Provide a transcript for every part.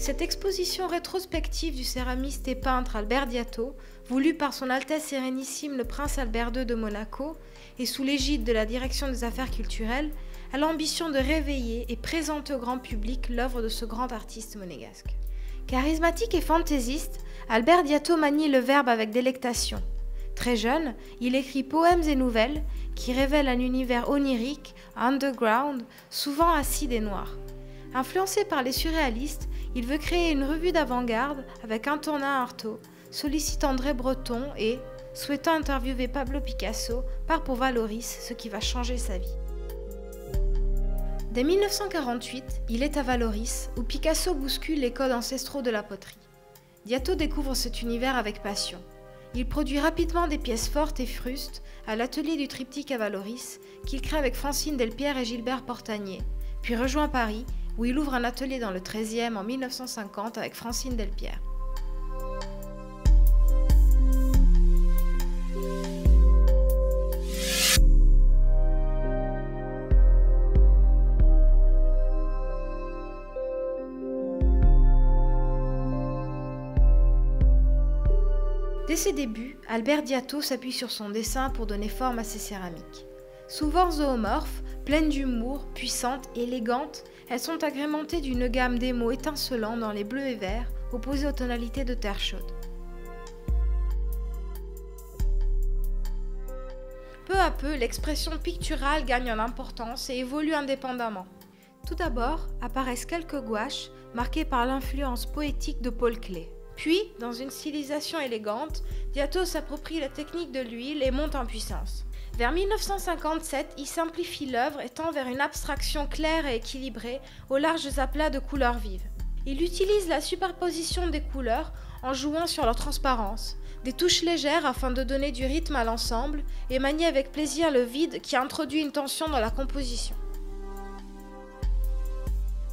Cette exposition rétrospective du céramiste et peintre Albert Diato, voulue par son Altesse Sérénissime le Prince Albert II de Monaco et sous l'égide de la Direction des Affaires culturelles, a l'ambition de réveiller et présenter au grand public l'œuvre de ce grand artiste monégasque. Charismatique et fantaisiste, Albert Diato manie le verbe avec délectation. Très jeune, il écrit poèmes et nouvelles qui révèlent un univers onirique, underground, souvent acide et noir. Influencé par les surréalistes, il veut créer une revue d'avant-garde avec Antonin Artaud, sollicite André Breton et, souhaitant interviewer Pablo Picasso, part pour Vallauris, ce qui va changer sa vie. Dès 1948, il est à Vallauris, où Picasso bouscule les codes ancestraux de la poterie. Diato découvre cet univers avec passion. Il produit rapidement des pièces fortes et frustes à l'atelier du triptyque à Vallauris, qu'il crée avec Francine Delpierre et Gilbert Portanier, puis rejoint Paris, où il ouvre un atelier dans le 13e en 1950 avec Francine Delpierre. Dès ses débuts, Albert Diato s'appuie sur son dessin pour donner forme à ses céramiques. Souvent zoomorphes, pleines d'humour, puissantes et élégantes, elles sont agrémentées d'une gamme d'émaux étincelants dans les bleus et verts, opposés aux tonalités de terre chaude. Peu à peu, l'expression picturale gagne en importance et évolue indépendamment. Tout d'abord, apparaissent quelques gouaches marquées par l'influence poétique de Paul Klee. Puis, dans une stylisation élégante, Diato s'approprie la technique de l'huile et monte en puissance. Vers 1957, il simplifie l'œuvre et tend vers une abstraction claire et équilibrée aux larges aplats de couleurs vives. Il utilise la superposition des couleurs en jouant sur leur transparence, des touches légères afin de donner du rythme à l'ensemble et manie avec plaisir le vide qui introduit une tension dans la composition.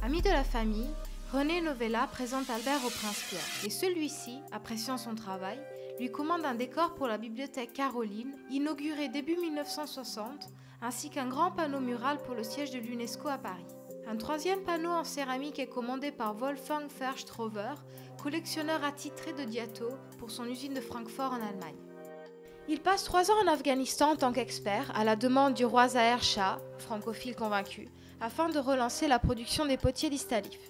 Ami de la famille, René Novella présente Albert au prince Pierre et celui-ci, appréciant son travail, lui commande un décor pour la bibliothèque Caroline, inaugurée début 1960, ainsi qu'un grand panneau mural pour le siège de l'UNESCO à Paris. Un troisième panneau en céramique est commandé par Wolfgang Verschtrover, collectionneur attitré de Diato pour son usine de Francfort en Allemagne. Il passe 3 ans en Afghanistan en tant qu'expert, à la demande du roi Zahir Shah, francophile convaincu, afin de relancer la production des potiers d'Istalif.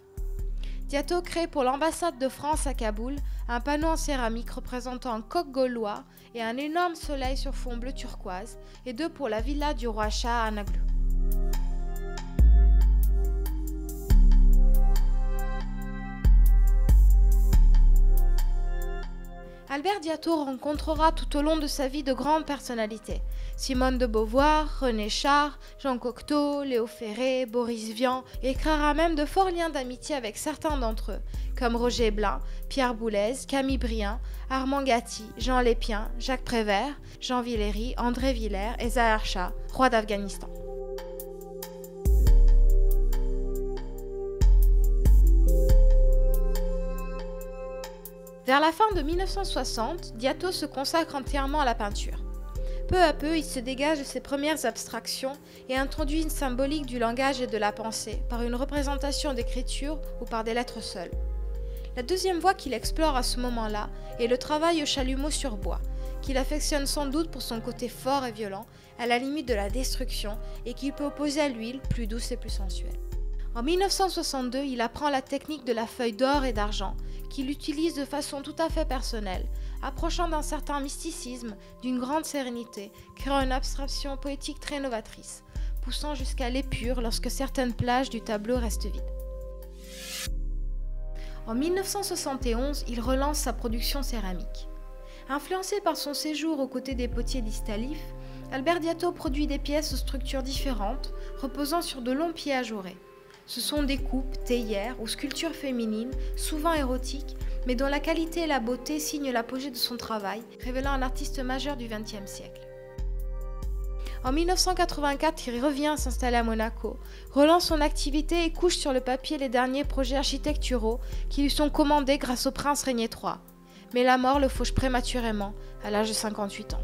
Diato crée pour l'ambassade de France à Kaboul un panneau en céramique représentant un coq gaulois et un énorme soleil sur fond bleu turquoise, et 2 pour la villa du roi Shah à Naglou. Albert Diato rencontrera tout au long de sa vie de grandes personnalités. Simone de Beauvoir, René Char, Jean Cocteau, Léo Ferré, Boris Vian, et créera même de forts liens d'amitié avec certains d'entre eux, comme Roger Blin, Pierre Boulez, Camille Briand, Armand Gatti, Jean Lépien, Jacques Prévert, Jean Villery, André Villers et Zahir Shah, roi d'Afghanistan. Vers la fin de 1960, Diato se consacre entièrement à la peinture. Peu à peu, il se dégage de ses premières abstractions et introduit une symbolique du langage et de la pensée par une représentation d'écriture ou par des lettres seules. La deuxième voie qu'il explore à ce moment-là est le travail au chalumeau sur bois, qu'il affectionne sans doute pour son côté fort et violent, à la limite de la destruction, et qu'il peut opposer à l'huile, plus douce et plus sensuelle. En 1962, il apprend la technique de la feuille d'or et d'argent, qu'il utilise de façon tout à fait personnelle, approchant d'un certain mysticisme, d'une grande sérénité, créant une abstraction poétique très novatrice, poussant jusqu'à l'épure lorsque certaines plages du tableau restent vides. En 1971, il relance sa production céramique. Influencé par son séjour aux côtés des potiers d'Istalif, Albert Diato produit des pièces aux structures différentes, reposant sur de longs pieds ajourés. Ce sont des coupes, théières ou sculptures féminines, souvent érotiques, mais dont la qualité et la beauté signent l'apogée de son travail, révélant un artiste majeur du XXe siècle. En 1984, il revient s'installer à Monaco, relance son activité et couche sur le papier les derniers projets architecturaux qui lui sont commandés grâce au prince Régnier III. Mais la mort le fauche prématurément, à l'âge de 58 ans.